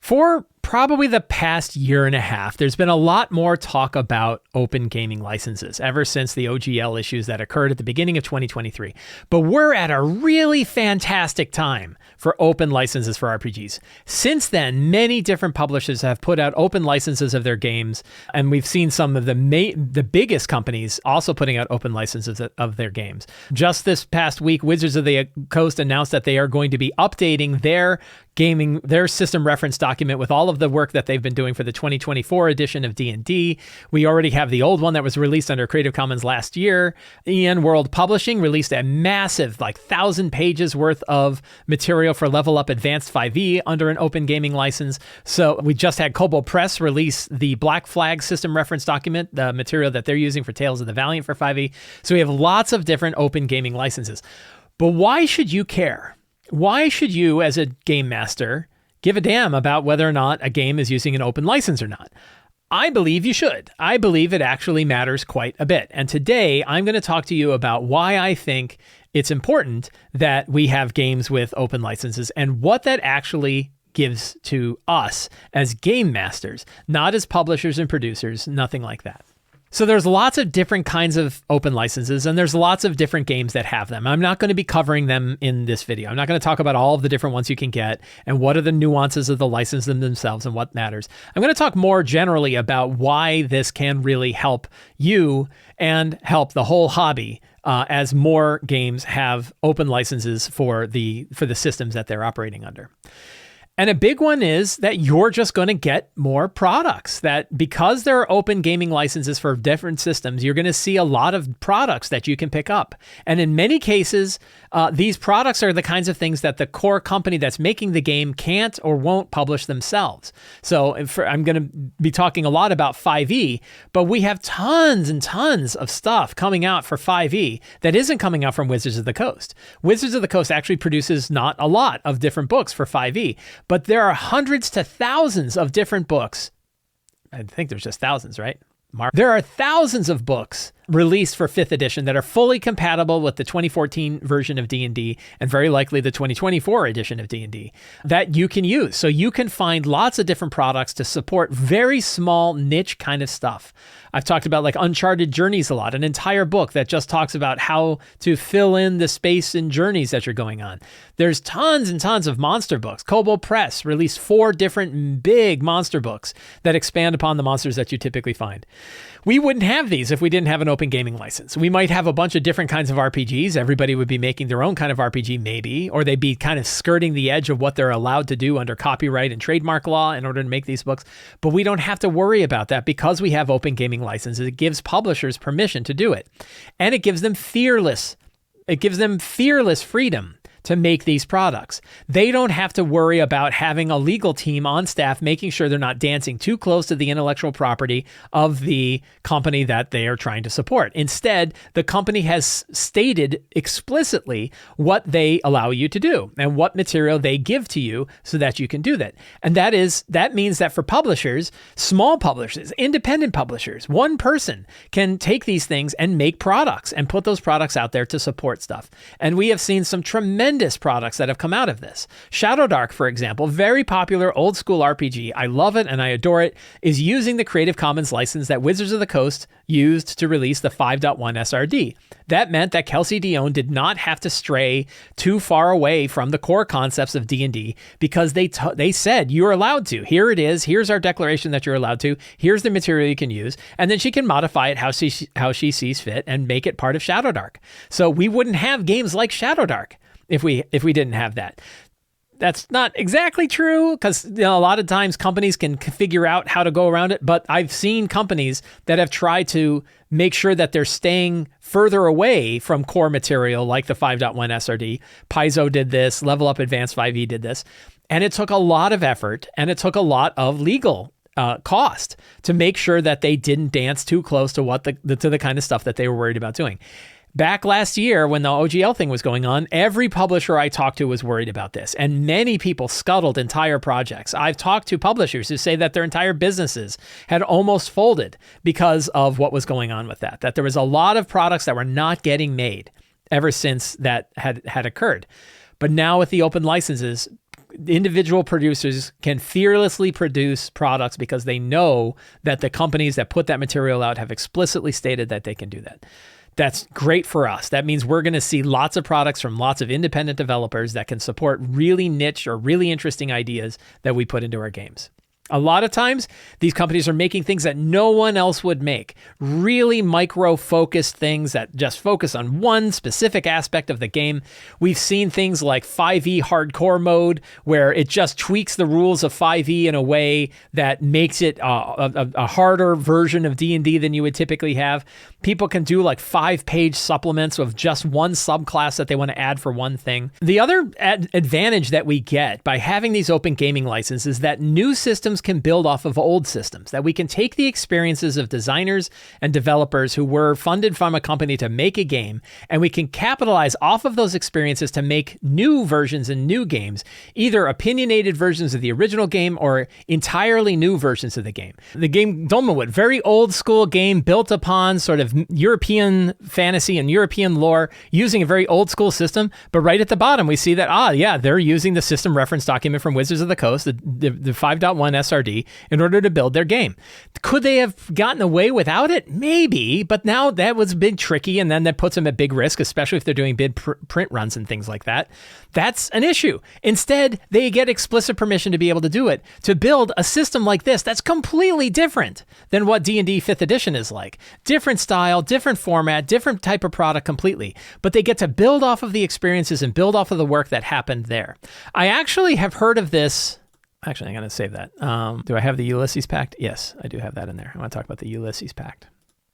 For probably the past year and a half, there's been a lot more talk about open gaming licenses ever since the OGL issues that occurred at the beginning of 2023. But we're at a really fantastic time for open licenses for RPGs. Since then, many different publishers have put out open licenses of their games, and we've seen some of the biggest companies also putting out open licenses of their games. Just this past week, Wizards of the Coast announced that they are going to be updating their system reference document with all of the work that they've been doing for the 2024 edition of D&D. We already have the old one that was released under Creative Commons last year. EN World Publishing released a massive, 1,000 pages worth of material for Level Up Advanced 5e under an open gaming license. So we just had Kobold Press release the Black Flag system reference document, the material that they're using for Tales of the Valiant for 5e. So we have lots of different open gaming licenses. But why should you care? Why should you, as a game master, give a damn about whether or not a game is using an open license or not? I believe you should. I believe it actually matters quite a bit. And today, I'm going to talk to you about why I think it's important that we have games with open licenses and what that actually gives to us as game masters, not as publishers and producers, nothing like that. So there's lots of different kinds of open licenses, and there's lots of different games that have them. I'm not going to be covering them in this video. I'm not going to talk about all of the different ones you can get and what are the nuances of the license themselves and what matters. I'm going to talk more generally about why this can really help you and help the whole hobby as more games have open licenses for the systems that they're operating under. And a big one is that you're just going to get more products. That because there are open gaming licenses for different systems, you're going to see a lot of products that you can pick up. And in many cases, these products are the kinds of things that the core company that's making the game can't or won't publish themselves. So I'm going to be talking a lot about 5e, but we have tons and tons of stuff coming out for 5e that isn't coming out from Wizards of the Coast. Wizards of the Coast actually produces not a lot of different books for 5e. But there are hundreds to thousands of different books. I think there's just thousands, right? There are thousands of books released for 5th edition that are fully compatible with the 2014 version of D&D and very likely the 2024 edition of D&D that you can use. So you can find lots of different products to support very small niche kind of stuff. I've talked about Uncharted Journeys a lot, an entire book that just talks about how to fill in the space and journeys that you're going on. There's tons and tons of monster books. Kobold Press released 4 different big monster books that expand upon the monsters that you typically find. We wouldn't have these if we didn't have an open gaming license. We might have a bunch of different kinds of RPGs. Everybody would be making their own kind of RPG maybe, or they'd be kind of skirting the edge of what they're allowed to do under copyright and trademark law in order to make these books. But we don't have to worry about that because we have open gaming licenses. It gives publishers permission to do it. And it gives them fearless freedom to make these products. They don't have to worry about having a legal team on staff making sure they're not dancing too close to the intellectual property of the company that they are trying to support. Instead, the company has stated explicitly what they allow you to do and what material they give to you so that you can do that. And that means that for publishers, small publishers, independent publishers, one person can take these things and make products and put those products out there to support stuff. And we have seen some tremendous products that have come out of this. Shadowdark, for example, very popular old school RPG. I love it and I adore it, is using the Creative Commons license that Wizards of the Coast used to release the 5.1 SRD. That meant that Kelsey Dion did not have to stray too far away from the core concepts of D&D because they said, you're allowed to. Here it is. Here's our declaration that you're allowed to. Here's the material you can use. And then she can modify it how she sees fit and make it part of Shadowdark. So we wouldn't have games like Shadowdark if we didn't have that. That's not exactly true because a lot of times companies can figure out how to go around it, but I've seen companies that have tried to make sure that they're staying further away from core material like the 5.1 SRD. Paizo did this, Level Up Advanced 5e did this, and it took a lot of effort and it took a lot of legal cost to make sure that they didn't dance too close to the kind of stuff that they were worried about doing. Back last year when the OGL thing was going on, every publisher I talked to was worried about this, and many people scuttled entire projects. I've talked to publishers who say that their entire businesses had almost folded because of what was going on with that there was a lot of products that were not getting made ever since that had occurred. But now with the open licenses, individual producers can fearlessly produce products because they know that the companies that put that material out have explicitly stated that they can do that. That's great for us. That means we're going to see lots of products from lots of independent developers that can support really niche or really interesting ideas that we put into our games. A lot of times, these companies are making things that no one else would make. Really micro-focused things that just focus on one specific aspect of the game. We've seen things like 5e hardcore mode, where it just tweaks the rules of 5e in a way that makes it a harder version of D&D than you would typically have. People can do like 5-page supplements of just one subclass that they want to add for one thing. The other advantage that we get by having these open gaming licenses is that new systems can build off of old systems, that we can take the experiences of designers and developers who were funded from a company to make a game, and we can capitalize off of those experiences to make new versions and new games, either opinionated versions of the original game or entirely new versions of the game. The game Dolmenwood, very old school game built upon sort of European fantasy and European lore using a very old school system, but right at the bottom we see that, they're using the system reference document from Wizards of the Coast, the 5.1 SRD, in order to build their game. Could they have gotten away without it? Maybe, but now that was a bit tricky, and then that puts them at big risk, especially if they're doing big print runs and things like that. That's an issue. Instead, they get explicit permission to be able to do it, to build a system like this that's completely different than what D&D 5th edition is like. Different style, different format, different type of product completely, but they get to build off of the experiences and build off of the work that happened there. I actually have heard of this. Actually, I'm going to save that. Do I have the Ulysses Pact? Yes, I do have that in there. I want to talk about the Ulysses Pact.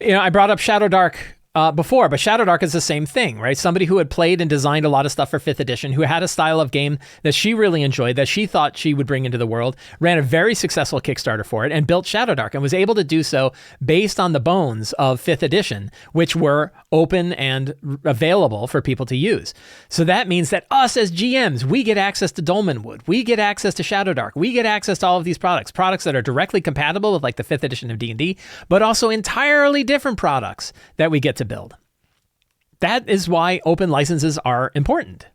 I brought up Shadow Dark before, but Shadow Dark is the same thing, right? Somebody who had played and designed a lot of stuff for 5th edition, who had a style of game that she really enjoyed, that she thought she would bring into the world, ran a very successful Kickstarter for it and built Shadow Dark, and was able to do so based on the bones of 5th edition, which were open and available for people to use. So that means that us as GMs, we get access to Dolmenwood, we get access to Shadow Dark, we get access to all of these products that are directly compatible with like the 5th edition of D&D, but also entirely different products that we get to build. That is why open licenses are important.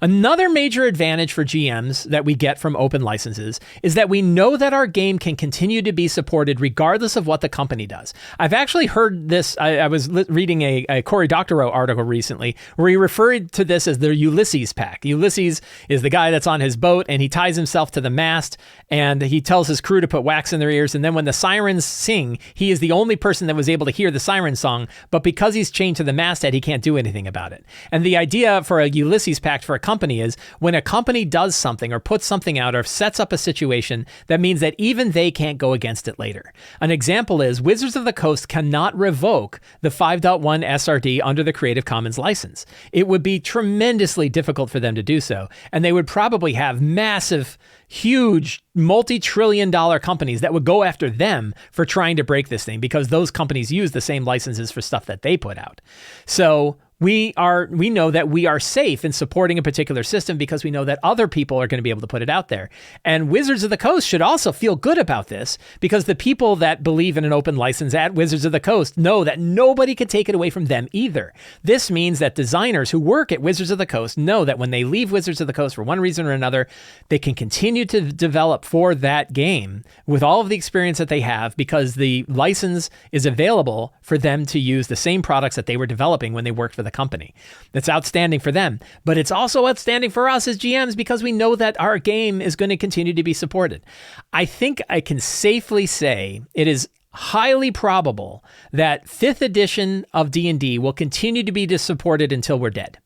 Another major advantage for GMs that we get from open licenses is that we know that our game can continue to be supported regardless of what the company does. I've actually heard this. I was reading a Cory Doctorow article recently where he referred to this as the Ulysses Pact. Ulysses is the guy that's on his boat and he ties himself to the mast and he tells his crew to put wax in their ears. And then when the sirens sing, he is the only person that was able to hear the siren song. But because he's chained to the masthead, he can't do anything about it. And the idea for a Ulysses Pact for a company is when a company does something or puts something out or sets up a situation, that means that even they can't go against it later. An example is Wizards of the Coast cannot revoke the 5.1 SRD under the Creative Commons license. It would be tremendously difficult for them to do so, and they would probably have massive, huge, multi-trillion-dollar companies that would go after them for trying to break this thing because those companies use the same licenses for stuff that they put out. So we know that we are safe in supporting a particular system because we know that other people are going to be able to put it out there. And Wizards of the Coast should also feel good about this because the people that believe in an open license at Wizards of the Coast know that nobody can take it away from them either. This means that designers who work at Wizards of the Coast know that when they leave Wizards of the Coast for one reason or another, they can continue to develop for that game with all of the experience that they have because the license is available for them to use the same products that they were developing when they worked for the company. That's outstanding for them, but it's also outstanding for us as GMs because we know that our game is going to continue to be supported. I think I can safely say it is highly probable that 5th edition of D&D will continue to be supported until we're dead.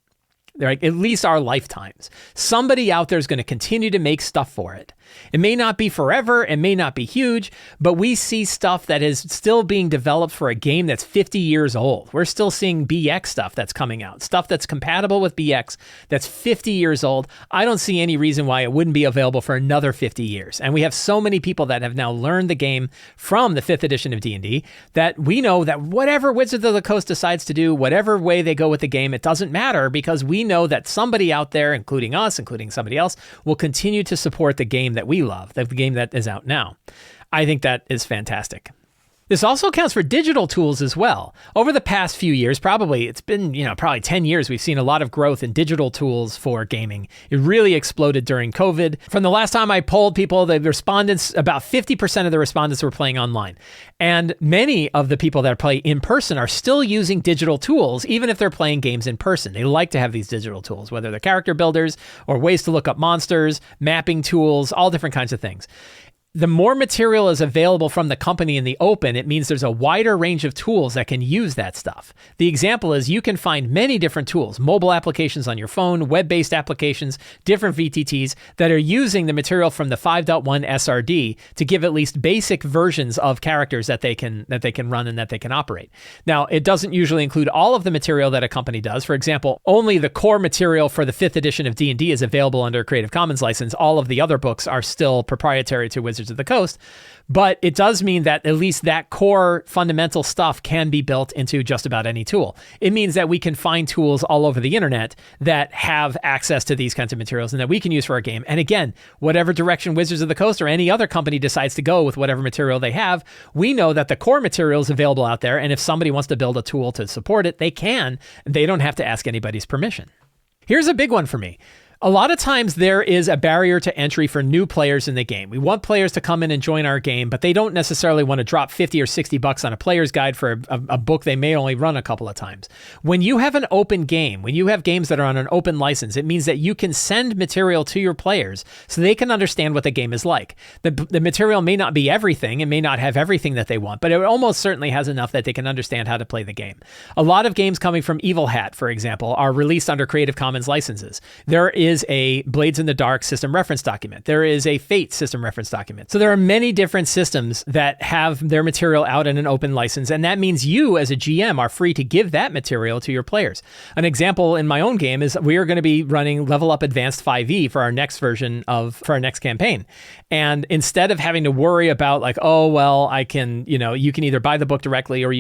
Like at least our lifetimes. Somebody out there is going to continue to make stuff for it. It may not be forever, it may not be huge, but we see stuff that is still being developed for a game that's 50 years old. We're still seeing BX stuff that's coming out, stuff that's compatible with BX that's 50 years old. I don't see any reason why it wouldn't be available for another 50 years. And we have so many people that have now learned the game from the 5th edition of D&D that we know that whatever Wizards of the Coast decides to do, whatever way they go with the game, it doesn't matter because we know that somebody out there, including us, including somebody else, will continue to support the game that we love, the game that is out now. I think that is fantastic. This also counts for digital tools as well. Over the past few years, it's been, probably 10 years, we've seen a lot of growth in digital tools for gaming. It really exploded during COVID. From the last time I polled people, the respondents, about 50% of the respondents were playing online. And many of the people that play in person are still using digital tools, even if they're playing games in person. They like to have these digital tools, whether they're character builders or ways to look up monsters, mapping tools, all different kinds of things. The more material is available from the company in the open, it means there's a wider range of tools that can use that stuff. The example is you can find many different tools, mobile applications on your phone, web-based applications, different VTTs that are using the material from the 5.1 SRD to give at least basic versions of characters that they can run and that they can operate. Now, it doesn't usually include all of the material that a company does. For example, only the core material for the 5th edition of D&D is available under a Creative Commons license. All of the other books are still proprietary to Wizards of the Coast, but it does mean that at least that core fundamental stuff can be built into just about any tool. It means that we can find tools all over the internet that have access to these kinds of materials and that we can use for our game. And again, whatever direction Wizards of the Coast or any other company decides to go with whatever material they have, we know that the core material is available out there. And if somebody wants to build a tool to support it, they can. They don't have to ask anybody's permission. Here's a big one for me. A lot of times there is a barrier to entry for new players in the game. We want players to come in and join our game, but they don't necessarily want to drop 50 or 60 bucks on a player's guide for a book they may only run a couple of times. When you have an open game, when you have games that are on an open license, it means that you can send material to your players so they can understand what the game is like. The material may not be everything, it may not have everything that they want, but it almost certainly has enough that they can understand how to play the game. A lot of games coming from Evil Hat, for example, are released under Creative Commons licenses. There is a Blades in the Dark system reference document. There is a Fate system reference document. So there are many different systems that have their material out in an open license, and that means you as a GM are free to give that material to your players. An example in my own game is we are going to be running Level Up Advanced 5e for our next for our next campaign. And instead of having to worry about I can, you can either buy the book directly or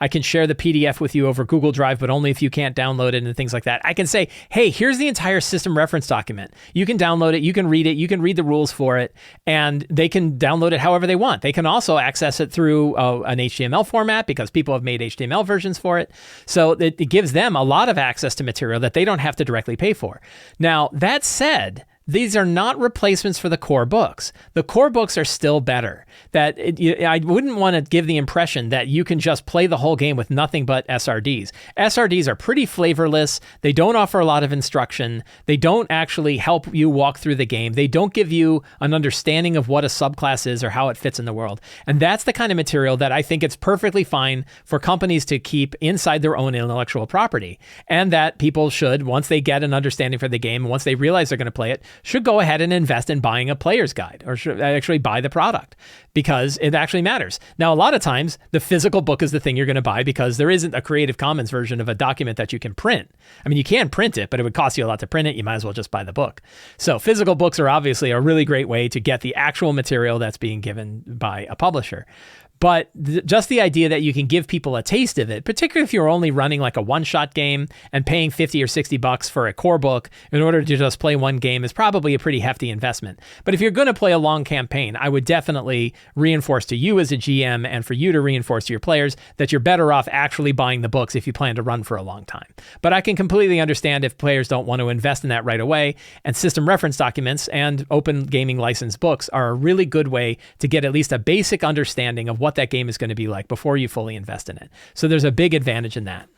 I can share the PDF with you over Google Drive, but only if you can't download it and things like that. I can say, hey, here's the entire system reference document. You can download it, you can read the rules for it, and they can download it however they want. They can also access it through an HTML format because people have made HTML versions for it. So it gives them a lot of access to material that they don't have to directly pay for. Now, that said, these are not replacements for the core books. The core books are still better. I wouldn't want to give the impression that you can just play the whole game with nothing but SRDs. SRDs are pretty flavorless. They don't offer a lot of instruction. They don't actually help you walk through the game. They don't give you an understanding of what a subclass is or how it fits in the world. And that's the kind of material that I think it's perfectly fine for companies to keep inside their own intellectual property. And that people should, once they get an understanding for the game, once they realize they're going to play it, should go ahead and invest in buying a player's guide or should actually buy the product because it actually matters. Now, a lot of times the physical book is the thing you're going to buy because there isn't a Creative Commons version of a document that you can print. I mean, you can print it, but it would cost you a lot to print it. You might as well just buy the book. So physical books are obviously a really great way to get the actual material that's being given by a publisher. But just the idea that you can give people a taste of it, particularly if you're only running like a one-shot game and paying 50 or 60 bucks for a core book in order to just play one game is probably a pretty hefty investment. But if you're going to play a long campaign, I would definitely reinforce to you as a GM and for you to reinforce to your players that you're better off actually buying the books if you plan to run for a long time. But I can completely understand if players don't want to invest in that right away, and system reference documents and open gaming license books are a really good way to get at least a basic understanding of what that game is going to be like before you fully invest in it. So there's a big advantage in that.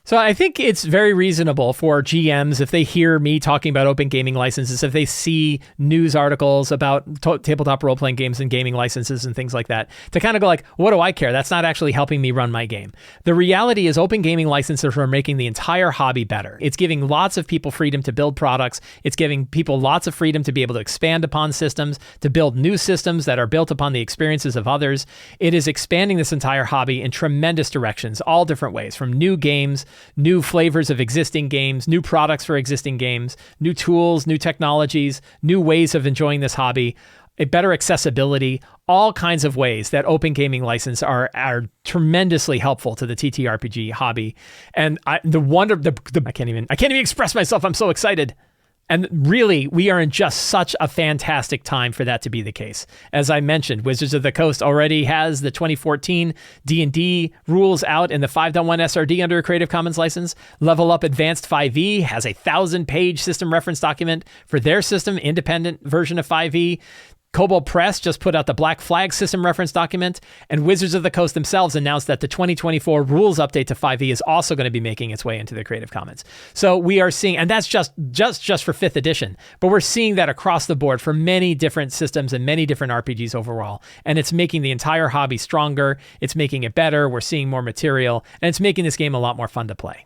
So I think it's very reasonable for GMs, if they hear me talking about open gaming licenses, if they see news articles about tabletop role-playing games and gaming licenses and things like that, to kind of go like, what do I care? That's not actually helping me run my game. The reality is open gaming licenses are making the entire hobby better. It's giving lots of people freedom to build products. It's giving people lots of freedom to be able to expand upon systems, to build new systems that are built upon the experiences of others. It is expanding this entire hobby in tremendous directions, all different ways, from new games, new flavors of existing games, new products for existing games, new tools, new technologies, new ways of enjoying this hobby, a better accessibility, all kinds of ways that open gaming license are tremendously helpful to the TTRPG hobby. And I can't even express myself. I'm so excited. And really, we are in just such a fantastic time for that to be the case. As I mentioned, Wizards of the Coast already has the 2014 D&D rules out in the 5.1 SRD under a Creative Commons license. Level Up Advanced 5e has a 1,000-page system reference document for their system, independent version of 5e. Kobold Press just put out the Black Flag system reference document, and Wizards of the Coast themselves announced that the 2024 rules update to 5e is also going to be making its way into the Creative Commons. So we are seeing, and that's just for 5th edition, but we're seeing that across the board for many different systems and many different RPGs overall. And it's making the entire hobby stronger. It's making it better. We're seeing more material, and it's making this game a lot more fun to play.